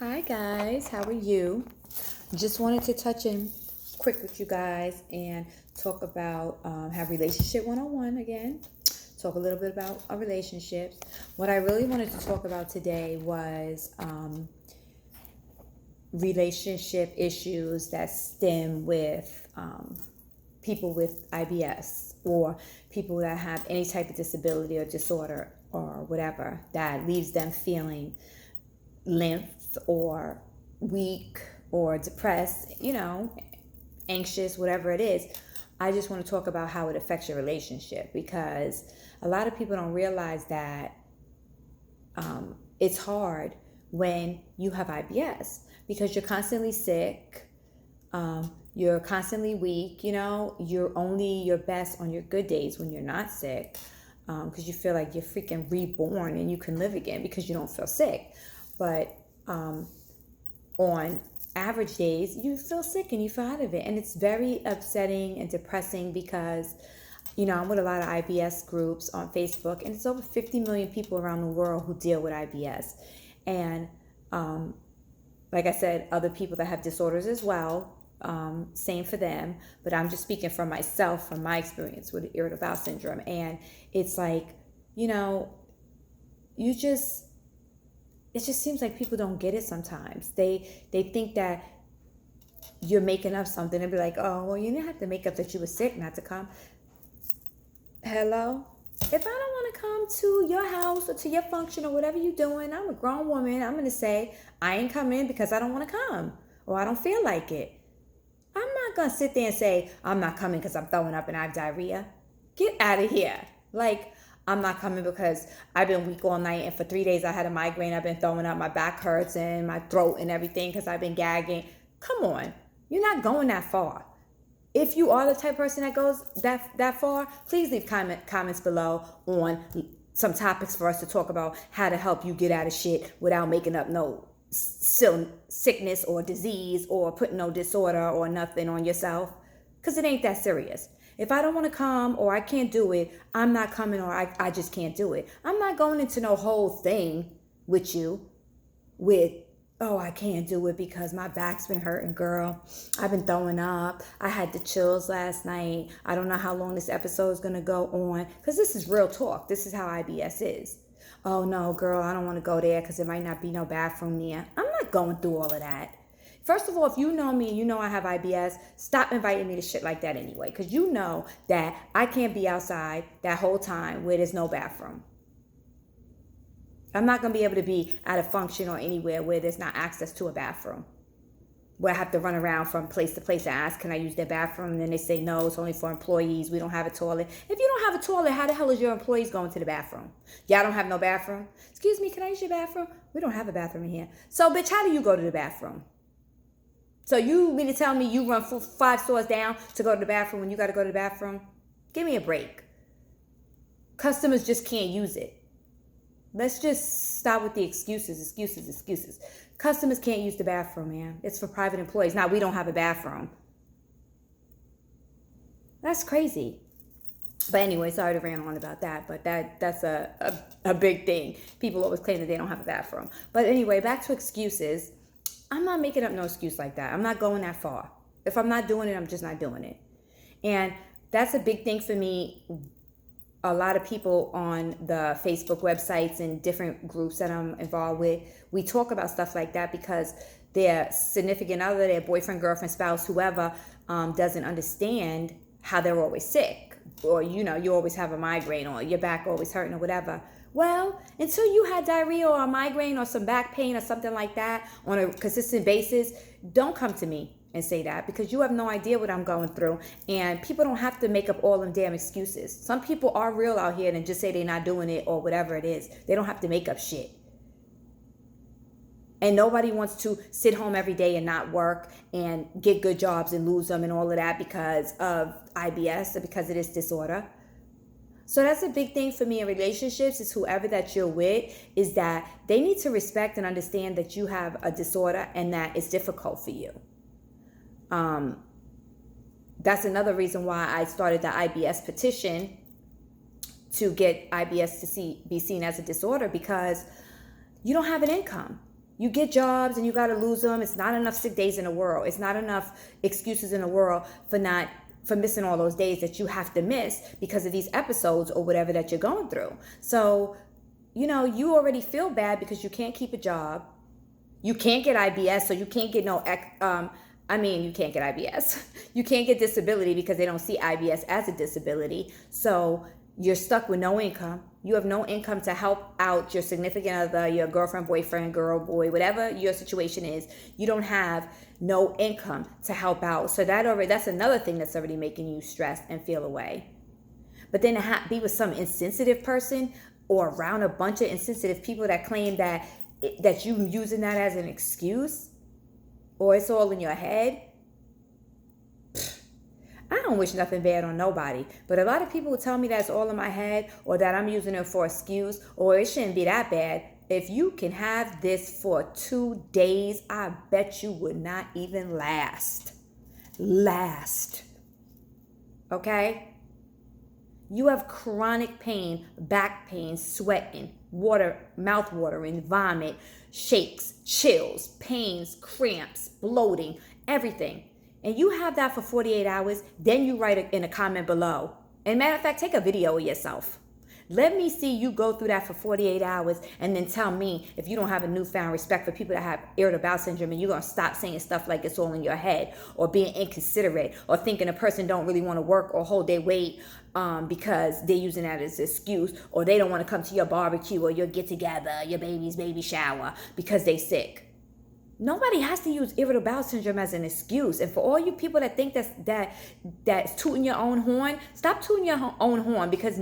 Hi guys, how are you? Just wanted to touch in quick with you guys and talk about have relationship 101 again. Talk a little bit about our relationships. What I really wanted to talk about today was relationship issues that stem with people with IBS or people that have any type of disability or disorder or whatever that leaves them feeling limp or weak or depressed, anxious, whatever it is. I just want to talk about how it affects your relationship because a lot of people don't realize that it's hard when you have IBS because you're constantly sick, you're constantly weak, you're only your best on your good days when you're not sick because you feel like you're freaking reborn and you can live again because you don't feel sick. But on average days, you feel sick and you feel out of it. And it's very upsetting and depressing because, I'm with a lot of IBS groups on Facebook, and it's over 50 million people around the world who deal with IBS. And like I said, other people that have disorders as well, same for them. But I'm just speaking for myself, from my experience with irritable bowel syndrome. And it's like, you just it just seems like people don't get it sometimes. They think that you're making up something and be like, oh, well, you didn't have to make up that you were sick not to come. Hello? If I don't want to come to your house or to your function or whatever you're doing, I'm a grown woman. I'm going to say, I ain't coming because I don't want to come or I don't feel like it. I'm not going to sit there and say, I'm not coming because I'm throwing up and I have diarrhea. Get out of here. Like, I'm not coming because I've been weak all night and for 3 days I had a migraine. I've been throwing up, my back hurts and my throat and everything because I've been gagging. Come on, you're not going that far. If you are the type of person that goes that far, please leave comments below on some topics for us to talk about how to help you get out of shit without making up no sickness or disease or putting no disorder or nothing on yourself, because it ain't that serious. If I don't want to come or I can't do it, I'm not coming or I just can't do it. I'm not going into no whole thing with you with, oh, I can't do it because my back's been hurting, girl. I've been throwing up. I had the chills last night. I don't know how long this episode is going to go on because this is real talk. This is how IBS is. Oh, no, girl, I don't want to go there because there might not be no bathroom near. I'm not going through all of that. First of all, if you know me and you know I have IBS, stop inviting me to shit like that anyway. Because you know that I can't be outside that whole time where there's no bathroom. I'm not going to be able to be at a function or anywhere where there's not access to a bathroom. Where I have to run around from place to place and ask, can I use their bathroom? And then they say, no, it's only for employees. We don't have a toilet. If you don't have a toilet, how the hell is your employees going to the bathroom? Y'all don't have no bathroom? Excuse me, can I use your bathroom? We don't have a bathroom in here. So, bitch, how do you go to the bathroom? So you mean to tell me you run 5 stores down to go to the bathroom when you got to go to the bathroom? Give me a break. Customers just can't use it. Let's just stop with the excuses. Customers can't use the bathroom, man. It's for private employees. Now, we don't have a bathroom. That's crazy. But anyway, sorry to rant on about that, but that's a big thing. People always claim that they don't have a bathroom. But anyway, back to excuses. I'm not making up no excuse like that. I'm not going that far. If I'm not doing it, I'm just not doing it. And that's a big thing for me. A lot of people on the Facebook websites and different groups that I'm involved with, we talk about stuff like that because their significant other, their boyfriend, girlfriend, spouse, whoever, doesn't understand how they're always sick. Or, you always have a migraine or your back always hurting or whatever. Well, until you had diarrhea or a migraine or some back pain or something like that on a consistent basis, don't come to me and say that because you have no idea what I'm going through. And people don't have to make up all them damn excuses. Some people are real out here and just say they're not doing it or whatever it is. They don't have to make up shit. And nobody wants to sit home every day and not work and get good jobs and lose them and all of that because of IBS or because of this disorder. So that's a big thing for me in relationships is whoever that you're with is that they need to respect and understand that you have a disorder and that it's difficult for you. That's another reason why I started the IBS petition to get IBS to be seen as a disorder, because you don't have an income. You get jobs and you got to lose them. It's not enough sick days in the world. It's not enough excuses in the world for missing all those days that you have to miss because of these episodes or whatever that you're going through. So, you already feel bad because you can't keep a job. You can't get IBS, so you can't get you can't get IBS. You can't get disability because they don't see IBS as a disability. So you're stuck with no income. You have no income to help out your significant other, your girlfriend, boyfriend, girl, boy, whatever your situation is. You don't have no income to help out. So that's another thing that's already making you stressed and feel away. But then to be with some insensitive person or around a bunch of insensitive people that claim that you using that as an excuse or it's all in your head. I don't wish nothing bad on nobody, but a lot of people will tell me that's all in my head or that I'm using it for excuse or it shouldn't be that bad. If you can have this for 2 days, I bet you would not even last. Okay? You have chronic pain, back pain, sweating, mouth watering, vomit, shakes, chills, pains, cramps, bloating, everything. And you have that for 48 hours, then you write in a comment below. And matter of fact, take a video of yourself. Let me see you go through that for 48 hours and then tell me if you don't have a newfound respect for people that have irritable bowel syndrome and you're going to stop saying stuff like it's all in your head or being inconsiderate or thinking a person don't really want to work or hold their weight because they're using that as an excuse or they don't want to come to your barbecue or your get together, your baby's baby shower because they sick. Nobody has to use irritable bowel syndrome as an excuse. And for all you people that think that's tooting your own horn, stop tooting your own horn because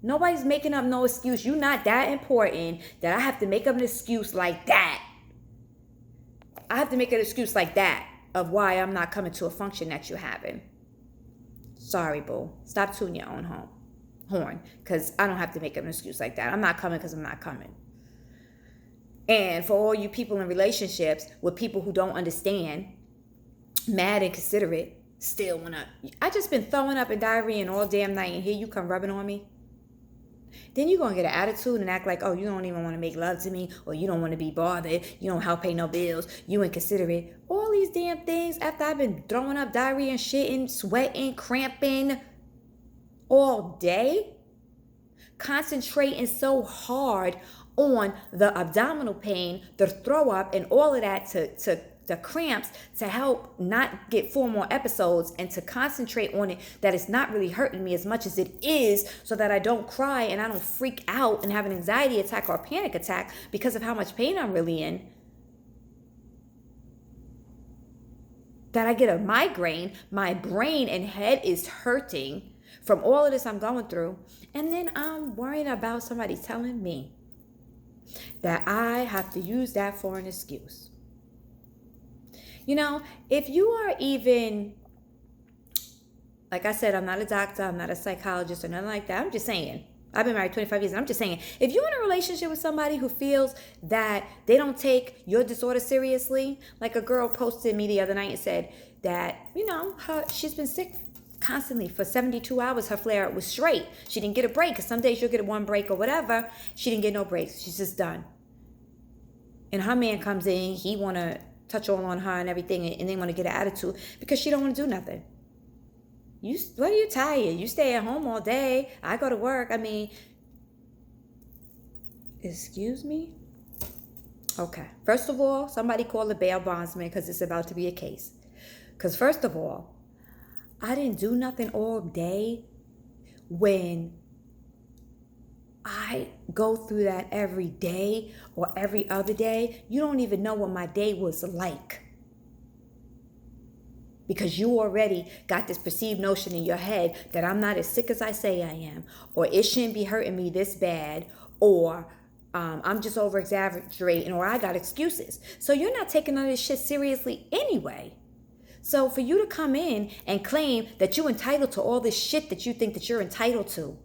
nobody's making up no excuse. You're not that important that I have to make up an excuse like that. I have to make an excuse like that of why I'm not coming to a function that you're having. Sorry, boo. Stop tooting your own horn because I don't have to make up an excuse like that. I'm not coming because I'm not coming. And for all you people in relationships with people who don't understand, mad and considerate, still wanna, I just been throwing up and diarrhea all damn night and here you come rubbing on me. Then you're going to get an attitude and act like, oh, you don't even want to make love to me or you don't want to be bothered. You don't help pay no bills. You inconsiderate. All these damn things after I've been throwing up diarrhea and shitting, sweating, cramping all day. Concentrating so hard on the abdominal pain, the throw up and all of that to the cramps to help not get 4 more episodes and to concentrate on it that it's not really hurting me as much as it is so that I don't cry and I don't freak out and have an anxiety attack or a panic attack because of how much pain I'm really in. That I get a migraine, my brain and head is hurting from all of this I'm going through. And then I'm worrying about somebody telling me that I have to use that for an excuse. If you are even, like I said, I'm not a doctor, I'm not a psychologist or nothing like that. I'm just saying, I've been married 25 years and I'm just saying, if you're in a relationship with somebody who feels that they don't take your disorder seriously, like a girl posted me the other night and said that, she's been sick constantly for 72 hours. Her flare was straight. She didn't get a break because some days you'll get 1 break or whatever. She didn't get no breaks. She's just done. And her man comes in, he want to touch all on her and everything, and they want to get an attitude because she don't want to do nothing. What are you tired? You stay at home all day. I go to work. Excuse me? Okay. First of all, somebody call the bail bondsman because it's about to be a case. Because first of all, I didn't do nothing all day when I go through that every day or every other day. You don't even know what my day was like because you already got this perceived notion in your head that I'm not as sick as I say I am, or it shouldn't be hurting me this bad, or I'm just over exaggerating, or I got excuses. So you're not taking none of this shit seriously anyway. So for you to come in and claim that you're entitled to all this shit that you think that you're entitled to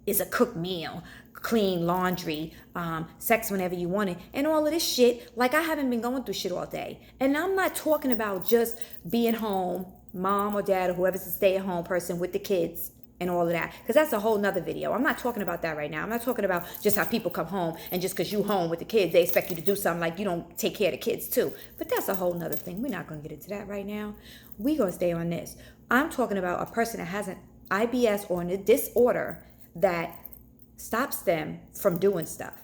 is a cooked meal, clean laundry, sex whenever you want it, and all of this shit, like I haven't been going through shit all day. And I'm not talking about just being home, mom or dad or whoever's a stay-at-home person with the kids, and all of that, because that's a whole nother video. I'm not talking about that right now. I'm not talking about just how people come home and just because you home with the kids, they expect you to do something like you don't take care of the kids too. But that's a whole nother thing. We're not going to get into that right now. We're going to stay on this. I'm talking about a person that has an IBS or a disorder that stops them from doing stuff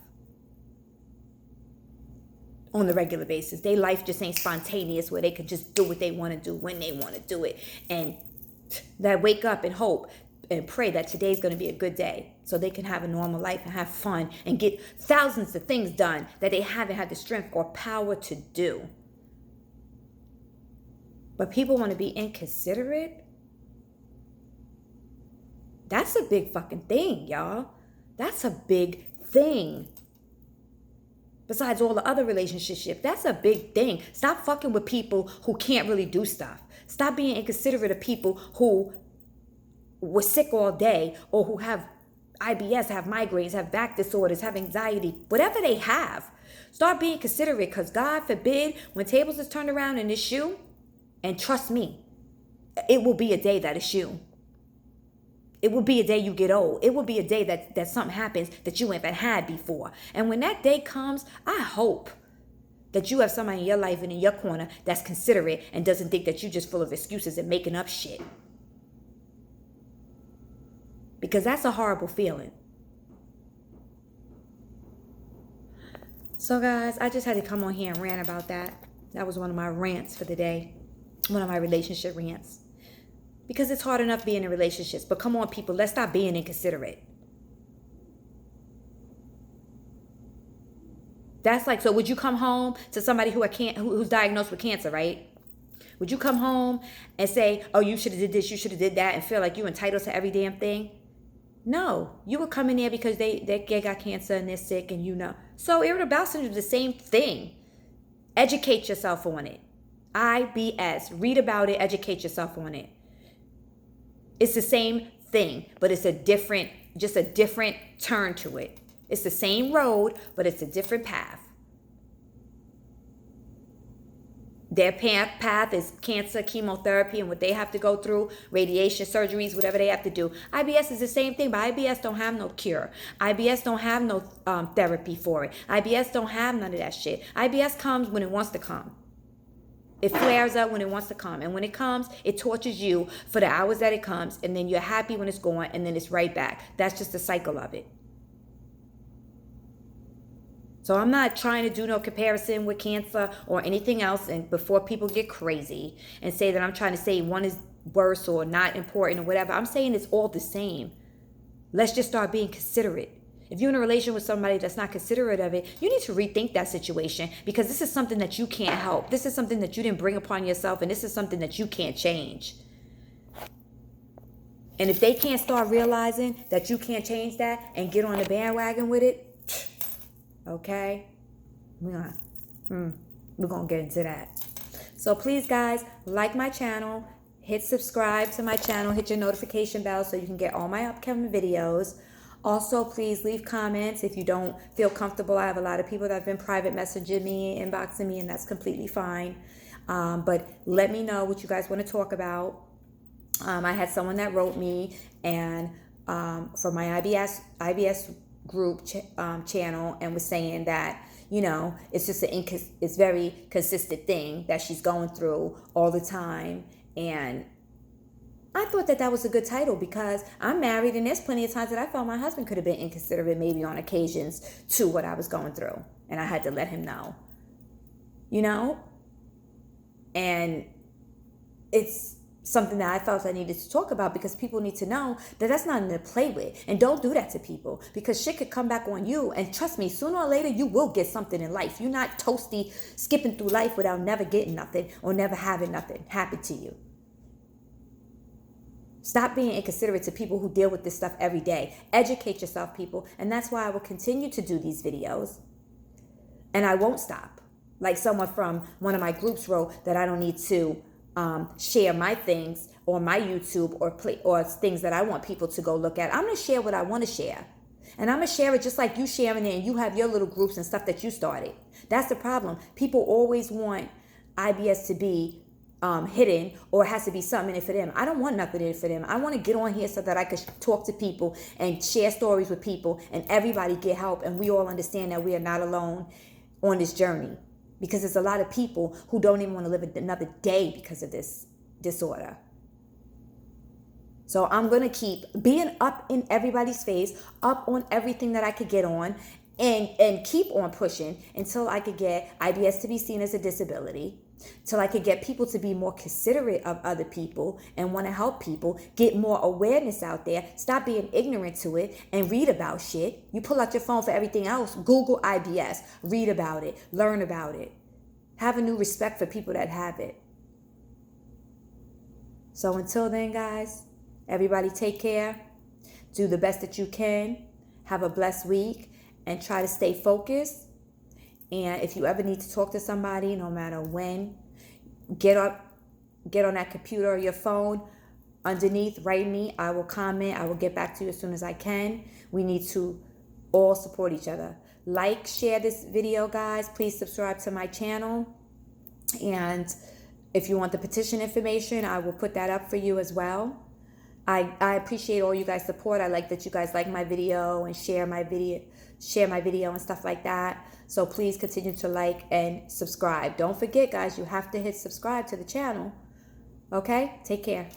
on the regular basis. Their life just ain't spontaneous where they can just do what they want to do when they want to do it. And that wake up and hope and pray that today's going to be a good day so they can have a normal life and have fun and get thousands of things done that they haven't had the strength or power to do. But people want to be inconsiderate. That's a big fucking thing, y'all. That's a big thing. Besides all the other relationships, that's a big thing. Stop fucking with people who can't really do stuff. Stop being inconsiderate of people who were sick all day or who have IBS, have migraines, have back disorders, have anxiety, whatever they have. Start being considerate, because God forbid when tables is turned around and it's you, and trust me, it will be a day that it's you. It will be a day you get old. It will be a day that something happens that you haven't had before. And when that day comes, I hope that you have somebody in your life and in your corner that's considerate and doesn't think that you're just full of excuses and making up shit. Because that's a horrible feeling. So guys, I just had to come on here and rant about that. That was one of my rants for the day. One of my relationship rants. Because it's hard enough being in relationships. But come on, people, let's stop being inconsiderate. That's like, so would you come home to somebody who's diagnosed with cancer, right? Would you come home and say, oh, you should have did this, you should have did that, and feel like you're entitled to every damn thing? No, you would come in there because they got cancer and they're sick and you know. So irritable bowel syndrome is the same thing. Educate yourself on it. IBS. Read about it. Educate yourself on it. It's the same thing, but it's just a different turn to it. It's the same road, but it's a different path. Their path is cancer, chemotherapy, and what they have to go through, radiation, surgeries, whatever they have to do. IBS is the same thing, but IBS don't have no cure. IBS don't have no therapy for it. IBS don't have none of that shit. IBS comes when it wants to come. It flares up when it wants to come. And when it comes, it tortures you for the hours that it comes, and then you're happy when it's gone, and then it's right back. That's just the cycle of it. So I'm not trying to do no comparison with cancer or anything else, and before people get crazy and say that I'm trying to say one is worse or not important or whatever. I'm saying it's all the same. Let's just start being considerate. If you're in a relation with somebody that's not considerate of it, you need to rethink that situation, because this is something that you can't help. This is something that you didn't bring upon yourself, and this is something that you can't change. And if they can't start realizing that you can't change that and get on the bandwagon with it, okay, we're gonna get into that. So please, guys, like my channel, hit subscribe to my channel, hit your notification bell so you can get all my upcoming videos. Also, please leave comments if you don't feel comfortable. I have a lot of people that have been private messaging me, inboxing me, and that's completely fine. But let me know what you guys want to talk about. I had someone that wrote me, and for my IBS group channel, and was saying that, you know, it's just it's very consistent thing that she's going through all the time. And I thought that was a good title, because I'm married, and there's plenty of times that I felt my husband could have been inconsiderate, maybe on occasions, to what I was going through, and I had to let him know, you know. And it's something that I felt I needed to talk about, because people need to know that that's not to play with. And don't do that to people, because shit could come back on you. And trust me, sooner or later, you will get something in life. You're not toasty skipping through life without never getting nothing or never having nothing happen to you. Stop being inconsiderate to people who deal with this stuff every day. Educate yourself, people. And that's why I will continue to do these videos. And I won't stop. Like someone from one of my groups wrote that I don't need to share my things on my YouTube or things that I want people to go look at. I'm going to share what I want to share. And I'm going to share it just like you sharing it, and you have your little groups and stuff that you started. That's the problem. People always want IBS to be hidden, or it has to be something in it for them. I don't want nothing in it for them. I want to get on here so that I could talk to people and share stories with people, and everybody get help, and we all understand that we are not alone on this journey, because there's a lot of people who don't even want to live another day because of this disorder. So I'm going to keep being up in everybody's face, up on everything that I could get on, and keep on pushing until I could get IBS to be seen as a disability, till I could get people to be more considerate of other people and want to help people, get more awareness out there, stop being ignorant to it, and read about shit. You pull out your phone for everything else, Google IBS, read about it, learn about it. Have a new respect for people that have it. So until then, guys, everybody take care. Do the best that you can. Have a blessed week and try to stay focused. And if you ever need to talk to somebody, no matter when, get on that computer or your phone. Underneath, write me. I will comment. I will get back to you as soon as I can. We need to all support each other. Like, share this video, guys. Please subscribe to my channel. And if you want the petition information, I will put that up for you as well. I appreciate all you guys' support. I like that you guys like my video and share my video and stuff like that. So please continue to like and subscribe. Don't forget, guys, you have to hit subscribe to the channel. Okay? Take care.